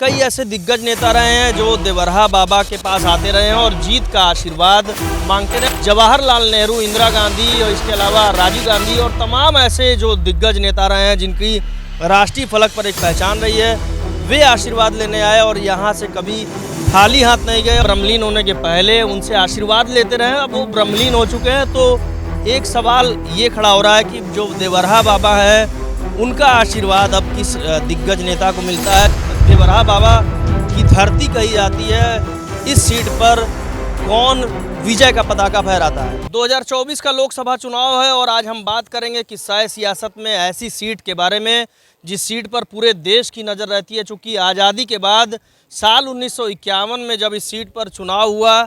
कई ऐसे दिग्गज नेता रहे हैं जो देवरहा बाबा के पास आते रहे हैं और जीत का आशीर्वाद मांगते रहे। जवाहरलाल नेहरू, इंदिरा गांधी और इसके अलावा राजीव गांधी और तमाम ऐसे जो दिग्गज नेता रहे हैं जिनकी राष्ट्रीय फलक पर एक पहचान रही है, वे आशीर्वाद लेने आए और यहाँ से कभी खाली हाथ नहीं गए। ब्रह्मलीन होने के पहले उनसे आशीर्वाद लेते रहे। अब वो ब्रह्मलीन हो चुके हैं तो एक सवाल ये खड़ा हो रहा है कि जो देवरहा बाबा है उनका आशीर्वाद अब किस दिग्गज नेता को मिलता है। देवरहा बाबा की धरती कही जाती है, इस सीट पर कौन विजय का पताका फहराता है। 2024 का लोकसभा चुनाव है और आज हम बात करेंगे किस्सा सियासत में ऐसी सीट के बारे में जिस सीट पर पूरे देश की नज़र रहती है। चूँकि आज़ादी के बाद साल 1951 में जब इस सीट पर चुनाव हुआ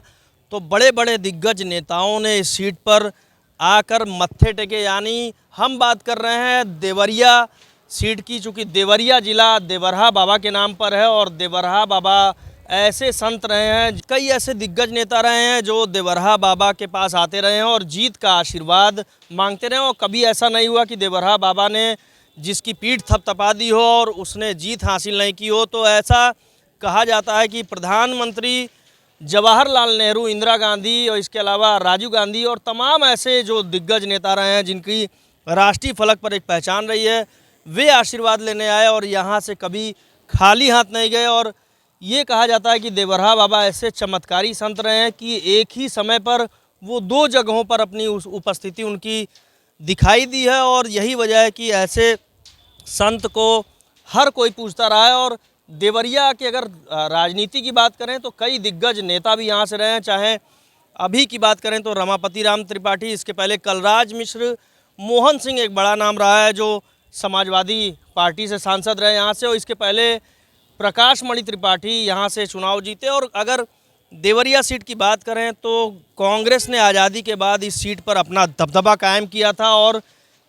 तो बड़े बड़े दिग्गज नेताओं ने इस सीट पर आकर मत्थे टेके। यानी हम बात कर रहे हैं देवरिया सीट की। चूँकि देवरिया ज़िला देवरहा बाबा के नाम पर है और देवरहा बाबा ऐसे संत रहे हैं, कई ऐसे दिग्गज नेता रहे हैं जो देवरहा बाबा के पास आते रहे हैं और जीत का आशीर्वाद मांगते रहे। और कभी ऐसा नहीं हुआ कि देवरहा बाबा ने जिसकी पीठ थपथपा दी हो और उसने जीत हासिल नहीं की हो। तो ऐसा कहा जाता है कि प्रधानमंत्री जवाहरलाल नेहरू, इंदिरा गांधी और इसके अलावा राजीव गांधी और तमाम ऐसे जो दिग्गज नेता रहे हैं जिनकी राष्ट्रीय फलक पर एक पहचान रही है, वे आशीर्वाद लेने आए और यहाँ से कभी खाली हाथ नहीं गए। और ये कहा जाता है कि देवरहा बाबा ऐसे चमत्कारी संत रहे हैं कि एक ही समय पर वो दो जगहों पर अपनी उपस्थिति उनकी दिखाई दी है। और यही वजह है कि ऐसे संत को हर कोई पूछता रहा है। और देवरिया की अगर राजनीति की बात करें तो कई दिग्गज नेता भी यहाँ से रहे हैं। चाहे अभी की बात करें तो रमापति राम त्रिपाठी, इसके पहले कलराज मिश्र, मोहन सिंह एक बड़ा नाम रहा है जो समाजवादी पार्टी से सांसद रहे यहाँ से, और इसके पहले प्रकाश मणि त्रिपाठी यहाँ से चुनाव जीते। और अगर देवरिया सीट की बात करें तो कांग्रेस ने आज़ादी के बाद इस सीट पर अपना दबदबा कायम किया था और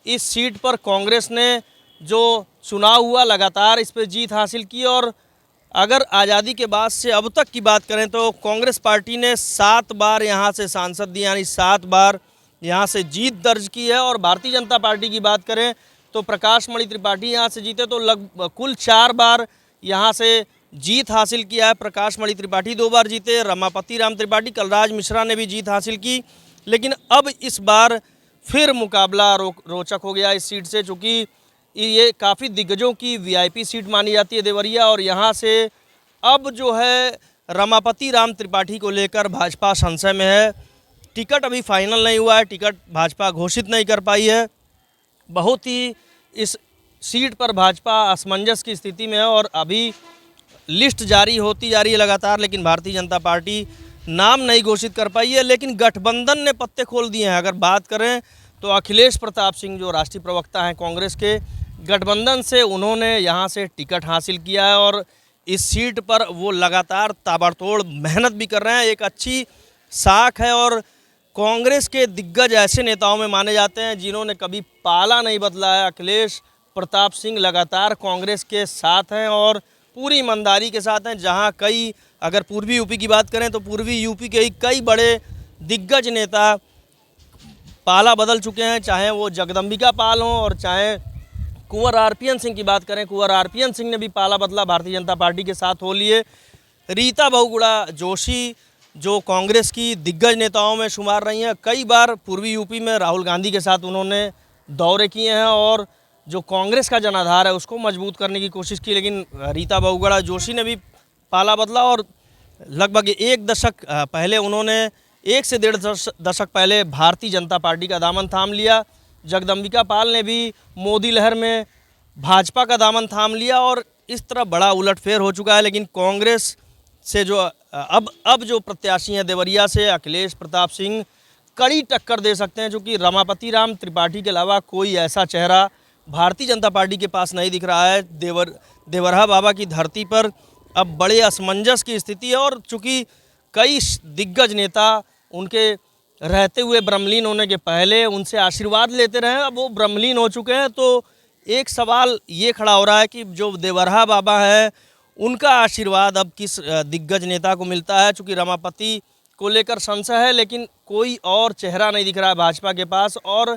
इस सीट पर कांग्रेस ने जो चुनाव हुआ लगातार इस पर जीत हासिल की। और अगर आज़ादी के बाद से अब तक की बात करें तो कांग्रेस पार्टी ने 7 बार यहाँ से सांसद दिए, यानी 7 बार यहाँ से जीत दर्ज की है। और भारतीय जनता पार्टी की बात करें तो प्रकाश मणि त्रिपाठी यहाँ से जीते तो लगभग कुल 4 बार यहाँ से जीत हासिल किया है। प्रकाश मणि त्रिपाठी 2 बार जीते, रमापति राम त्रिपाठी, कलराज मिश्रा ने भी जीत हासिल की। लेकिन अब इस बार फिर मुकाबला रोचक हो गया इस सीट से, चूँकि ये काफ़ी दिग्गजों की वीआईपी सीट मानी जाती है देवरिया। और यहाँ से अब जो है रमापति राम त्रिपाठी को लेकर भाजपा संशय में है। टिकट अभी फाइनल नहीं हुआ है, टिकट भाजपा घोषित नहीं कर पाई है। बहुत ही इस सीट पर भाजपा असमंजस की स्थिति में है और अभी लिस्ट जारी होती जा रही है लगातार, लेकिन भारतीय जनता पार्टी नाम नहीं घोषित कर पाई है। लेकिन गठबंधन ने पत्ते खोल दिए हैं। अगर बात करें तो अखिलेश प्रताप सिंह जो राष्ट्रीय प्रवक्ता हैं कांग्रेस के, गठबंधन से उन्होंने यहाँ से टिकट हासिल किया है और इस सीट पर वो लगातार ताबड़तोड़ मेहनत भी कर रहे हैं। एक अच्छी साख है और कांग्रेस के दिग्गज ऐसे नेताओं में माने जाते हैं जिन्होंने कभी पाला नहीं बदला है। अखिलेश प्रताप सिंह लगातार कांग्रेस के साथ हैं और पूरी ईमानदारी के साथ हैं। जहां कई, अगर पूर्वी यूपी की बात करें तो पूर्वी यूपी के ही कई बड़े दिग्गज नेता पाला बदल चुके हैं, चाहे वो जगदम्बिका पाल हों और चाहे कुंवर आरपीएन सिंह की बात करें। कुंवर आरपीएन सिंह ने भी पाला बदला, भारतीय जनता पार्टी के साथ हो लिए। रीता बहुगुणा जोशी जो कांग्रेस की दिग्गज नेताओं में शुमार रही हैं, कई बार पूर्वी यूपी में राहुल गांधी के साथ उन्होंने दौरे किए हैं और जो कांग्रेस का जनाधार है उसको मजबूत करने की कोशिश की। लेकिन रीता बहुगुणा जोशी ने भी पाला बदला और लगभग 1 दशक पहले उन्होंने 1 से 1.5 दशक पहले भारतीय जनता पार्टी का दामन थाम लिया। जगदम्बिका पाल ने भी मोदी लहर में भाजपा का दामन थाम लिया और इस तरह बड़ा उलटफेर हो चुका है। लेकिन कांग्रेस से जो अब जो प्रत्याशी हैं देवरिया से, अखिलेश प्रताप सिंह कड़ी टक्कर दे सकते हैं, क्योंकि रमापति राम त्रिपाठी के अलावा कोई ऐसा चेहरा भारतीय जनता पार्टी के पास नहीं दिख रहा है। देवरहा बाबा की धरती पर अब बड़े असमंजस की स्थिति है और चूँकि कई दिग्गज नेता उनके रहते हुए ब्रह्मलीन होने के पहले उनसे आशीर्वाद लेते रहे, अब वो ब्रह्मलीन हो चुके हैं। तो एक सवाल ये खड़ा हो रहा है कि जो देवरहा बाबा है उनका आशीर्वाद अब किस दिग्गज नेता को मिलता है। चूँकि रमापति को लेकर संशय है, लेकिन कोई और चेहरा नहीं दिख रहा है भाजपा के पास। और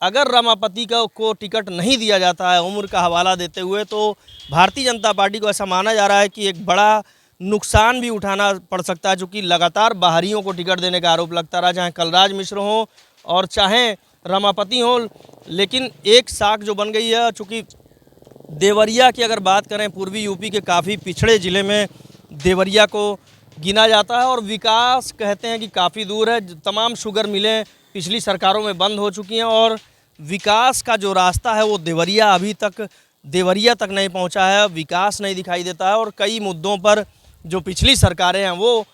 अगर रमापति को टिकट नहीं दिया जाता है उम्र का हवाला देते हुए, तो भारतीय जनता पार्टी को ऐसा माना जा रहा है कि एक बड़ा नुकसान भी उठाना पड़ सकता है, क्योंकि लगातार बाहरियों को टिकट देने का आरोप लगता रहा, चाहे कलराज मिश्र हो और चाहे रमापति हो। लेकिन एक साख जो बन गई है, चूँकि देवरिया की अगर बात करें, पूर्वी यूपी के काफ़ी पिछड़े ज़िले में देवरिया को गिना जाता है और विकास कहते हैं कि काफ़ी दूर है। तमाम शुगर मिलें पिछली सरकारों में बंद हो चुकी हैं और विकास का जो रास्ता है वो अभी तक देवरिया तक नहीं पहुंचा है, विकास नहीं दिखाई देता है। और कई मुद्दों पर जो पिछली सरकारें हैं वो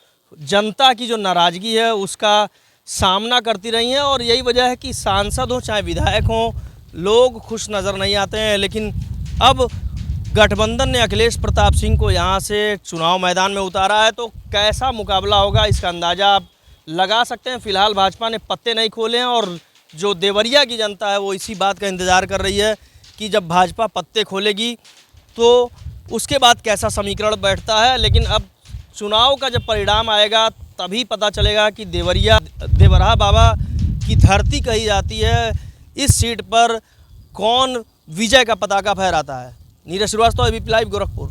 जनता की जो नाराज़गी है उसका सामना करती रही हैं, और यही वजह है कि सांसद हो चाहे विधायक हों, लोग खुश नज़र नहीं आते हैं। लेकिन अब गठबंधन ने अखिलेश प्रताप सिंह को यहाँ से चुनाव मैदान में उतारा है, तो कैसा मुकाबला होगा इसका अंदाज़ा आप लगा सकते हैं। फिलहाल भाजपा ने पत्ते नहीं खोले हैं और जो देवरिया की जनता है वो इसी बात का इंतज़ार कर रही है कि जब भाजपा पत्ते खोलेगी तो उसके बाद कैसा समीकरण बैठता है। लेकिन अब चुनाव का जब परिणाम आएगा तभी पता चलेगा कि देवरहा बाबा की धरती कही जाती है, इस सीट पर कौन विजय का पताका फहराता है। Neeraj Srivastava, ABP live, Gorakhpur.